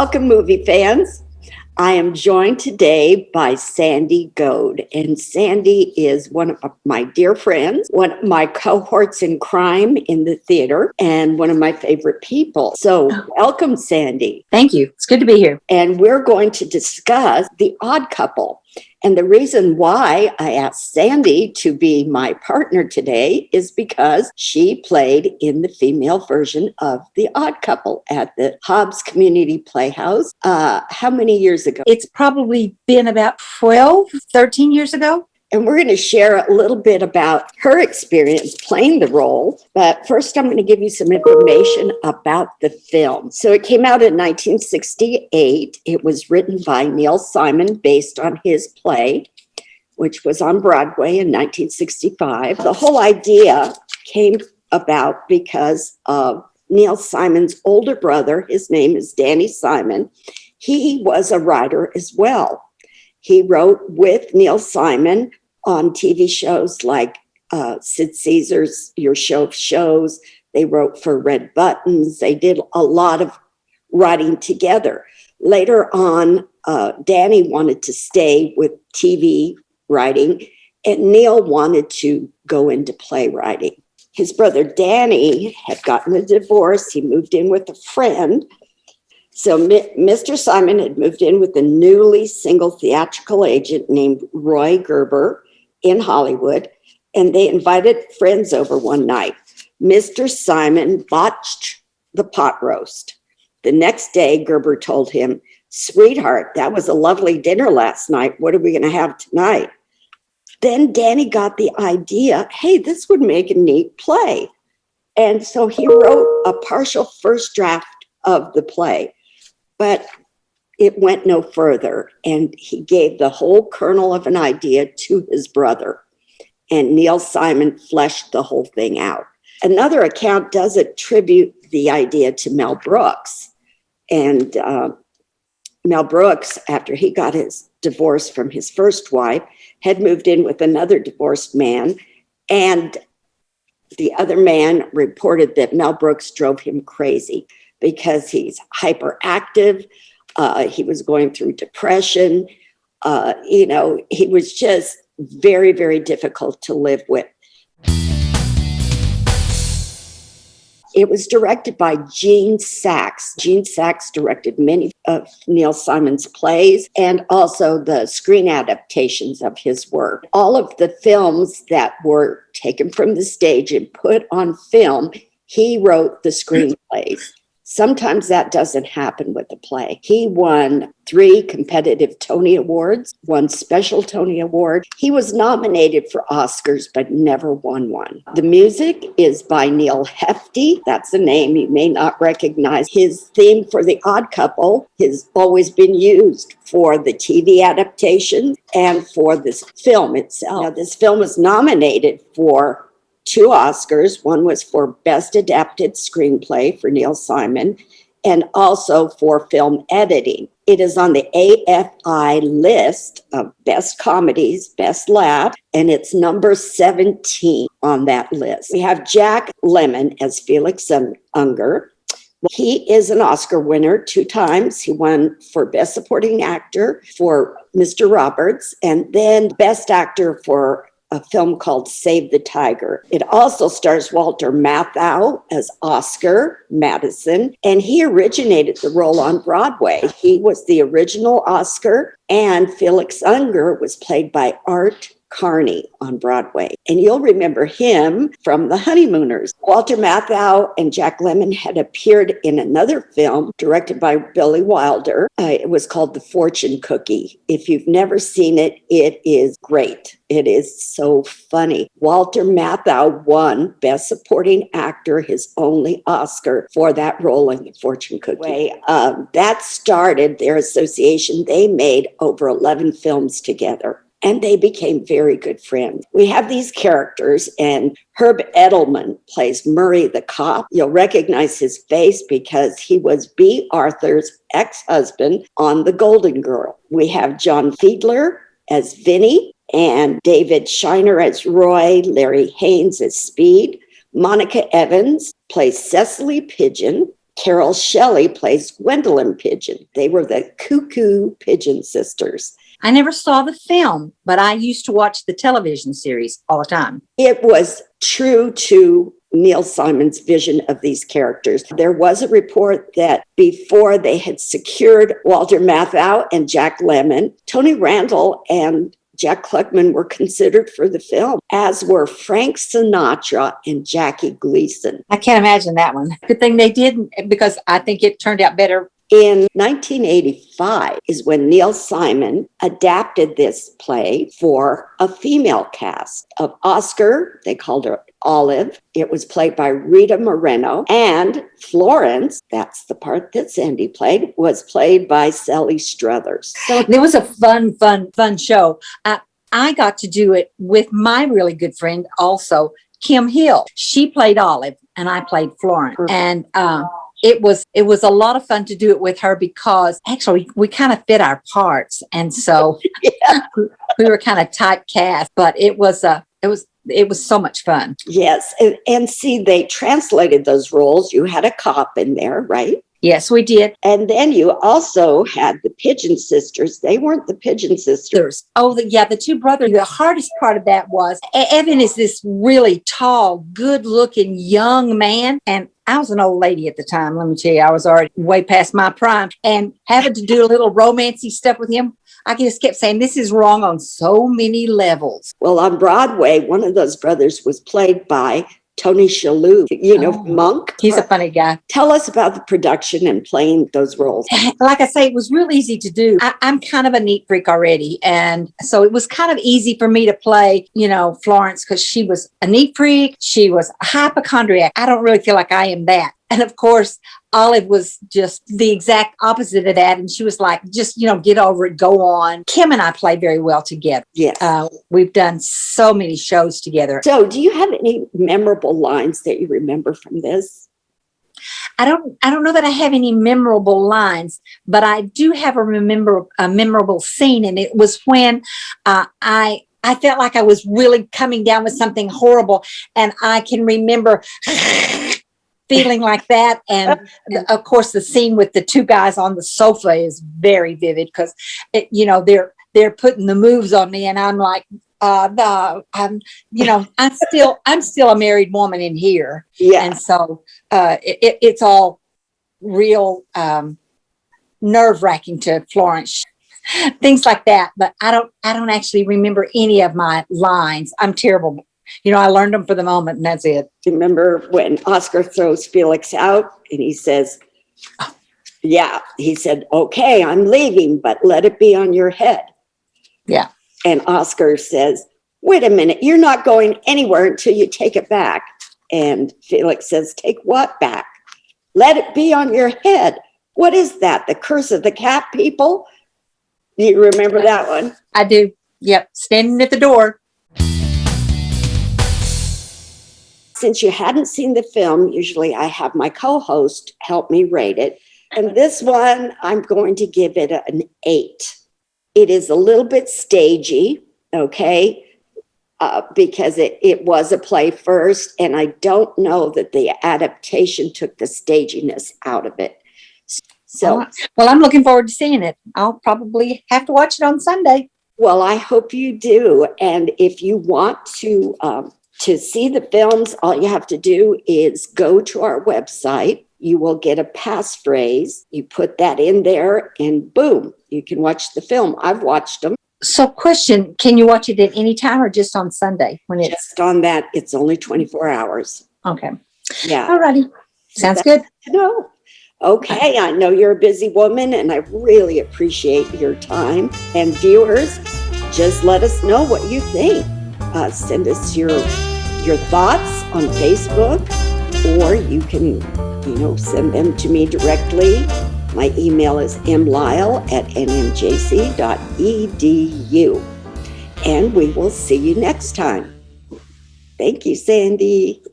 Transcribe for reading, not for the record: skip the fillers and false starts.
Welcome, movie fans. I am joined today by Sandy Goad, and Sandy is one of my dear friends, one of my cohorts in crime in the theater, and one of my favorite people. So welcome, Sandy. Thank you. It's good to be here. And we're going to discuss The Odd Couple. And the reason why I asked Sandy to be my partner today is because she played in the female version of The Odd Couple at the Hobbs Community Playhouse. How many years ago? It's probably been about 13 years ago. And we're going to share a little bit about her experience playing the role. But first, I'm going to give you some information about the film. So it came out in 1968. It was written by Neil Simon based on his play, which was on Broadway in 1965. The whole idea came about because of Neil Simon's older brother. His name is Danny Simon. He was a writer as well. He wrote with Neil Simon on TV shows like Sid Caesar's Your Show of Shows. They wrote for Red Buttons. They did a lot of writing together. Later on, Danny wanted to stay with TV writing, and Neil wanted to go into playwriting. His brother Danny had gotten a divorce. He moved in with a friend. So Mr. Simon had moved in with a newly single theatrical agent named Roy Gerber in Hollywood, and they invited friends over one night. Mr. Simon botched the pot roast. The next day, Gerber told him, "Sweetheart, that was a lovely dinner last night. What are we going to have tonight?" Then Danny got the idea, hey, this would make a neat play. And so he wrote a partial first draft of the play. But it went no further, and he gave the whole kernel of an idea to his brother, and Neil Simon fleshed the whole thing out. Another account does attribute the idea to Mel Brooks, and Mel Brooks, after he got his divorce from his first wife, had moved in with another divorced man, and the other man reported that Mel Brooks drove him crazy because he's hyperactive. He was going through depression. He was just very, very difficult to live with. It was directed by Gene Saks. Gene Saks directed many of Neil Simon's plays and also the screen adaptations of his work. All of the films that were taken from the stage and put on film, he wrote the screenplays. Sometimes that doesn't happen with the play. He won 3 competitive Tony Awards, 1 special Tony Award. He was nominated for Oscars, but never won one. The music is by Neil Hefti. That's a name you may not recognize. His theme for The Odd Couple has always been used for the TV adaptation and for this film itself. Now, this film was nominated for 2 Oscars. One was for Best Adapted Screenplay for Neil Simon and also for film editing. It is on the AFI list of best comedies, best laugh, and it's number 17 on that list. We have Jack Lemmon as Felix Unger. He is an Oscar winner 2 times. He won for Best Supporting Actor for Mr. Roberts and then Best Actor for a film called Save the Tiger. It also stars Walter Matthau as Oscar Madison, and he originated the role on Broadway. He was the original Oscar, and Felix Unger was played by Art Carney on Broadway. And you'll remember him from The Honeymooners. Walter Matthau and Jack Lemmon had appeared in another film directed by Billy Wilder. It was called The Fortune Cookie. If you've never seen it, it is great. It is so funny. Walter Matthau won Best Supporting Actor, his only Oscar, for that role in The Fortune Cookie. That started their association. They made over 11 films together, and they became very good friends. We have these characters, and Herb Edelman plays Murray the cop. You'll recognize his face because he was B. Arthur's ex-husband on The Golden Girl. We have John Fiedler as Vinny, and David Shiner as Roy, Larry Haynes as Speed. Monica Evans plays Cecily Pigeon. Carol Shelley plays Gwendolyn Pigeon. They were the Cuckoo Pigeon sisters. I never saw the film, but I used to watch the television series all the time. It was true to Neil Simon's vision of these characters. There was a report that before they had secured Walter Matthau and Jack Lemmon, Tony Randall and Jack Klugman were considered for the film, as were Frank Sinatra and Jackie Gleason. I can't imagine that one. Good thing they didn't, because I think it turned out better. In 1985 is when Neil Simon adapted this play for a female cast of Oscar. They called her Olive. It was played by Rita Moreno. And Florence, that's the part that Sandy played, was played by Sally Struthers. So it was a fun show. I got to do it with my really good friend also, Kim Hill. She played Olive and I played Florence. And it was a lot of fun to do it with her, because actually we kind of fit our parts. And so we were kind of typecast, but it was so much fun. Yes. And see, they translated those roles. You had a cop in there, right? Yes, we did. And then you also had the Pigeon sisters. They weren't the Pigeon sisters. Oh, the two brothers. The hardest part of that was Evan is this really tall, good-looking young man. And I was an old lady at the time. Let me tell you, I was already way past my prime. And having to do a little romancy stuff with him, I just kept saying, this is wrong on so many levels. Well, on Broadway, one of those brothers was played by Tony Shalhoub, Monk. He's a funny guy. Tell us about the production and playing those roles. Like I say, it was real easy to do. I'm kind of a neat freak already. And so it was kind of easy for me to play, Florence, because she was a neat freak. She was a hypochondriac. I don't really feel like I am that. And of course, Olive was just the exact opposite of that. And she was like, just, get over it, go on. Kim and I play very well together. Yes. We've done so many shows together. So do you have any memorable lines that you remember from this? I don't know that I have any memorable lines, but I do have a memorable scene. And it was when I felt like I was really coming down with something horrible. And I can remember feeling like that. And of course, the scene with the two guys on the sofa is very vivid, because they're putting the moves on me, and I'm like, I'm still a married woman in here. Yeah. And so it's all real nerve-wracking to Florence, things like that. But I don't actually remember any of my lines. I'm terrible. I learned them for the moment, and that's it. Remember when Oscar throws Felix out and he says, he said, okay, I'm leaving, but let it be on your head. Yeah. And Oscar says, wait a minute, you're not going anywhere until you take it back. And Felix says, take what back? Let it be on your head. What is that? The curse of the cat people? Do you remember that one? I do. Yep. Standing at the door. Since you hadn't seen the film, usually I have my co-host help me rate it. And this one, I'm going to give it an 8. It is a little bit stagey, okay, because it was a play first, and I don't know that the adaptation took the staginess out of it. So, well, I'm looking forward to seeing it. I'll probably have to watch it on Sunday. Well, I hope you do. And if you want to see the films, all you have to do is go to our website. You will get a passphrase. You put that in there and boom, you can watch the film. I've watched them. So question, can you watch it at any time or just on Sunday? When it's just on that, it's only 24 hours. Okay. Yeah. All righty. Sounds good. No. Okay. I know you're a busy woman and I really appreciate your time. And viewers, just let us know what you think. Send us your thoughts on Facebook, or you can, send them to me directly. My email is mlyle@nmjc.edu. And we will see you next time. Thank you, Sandy.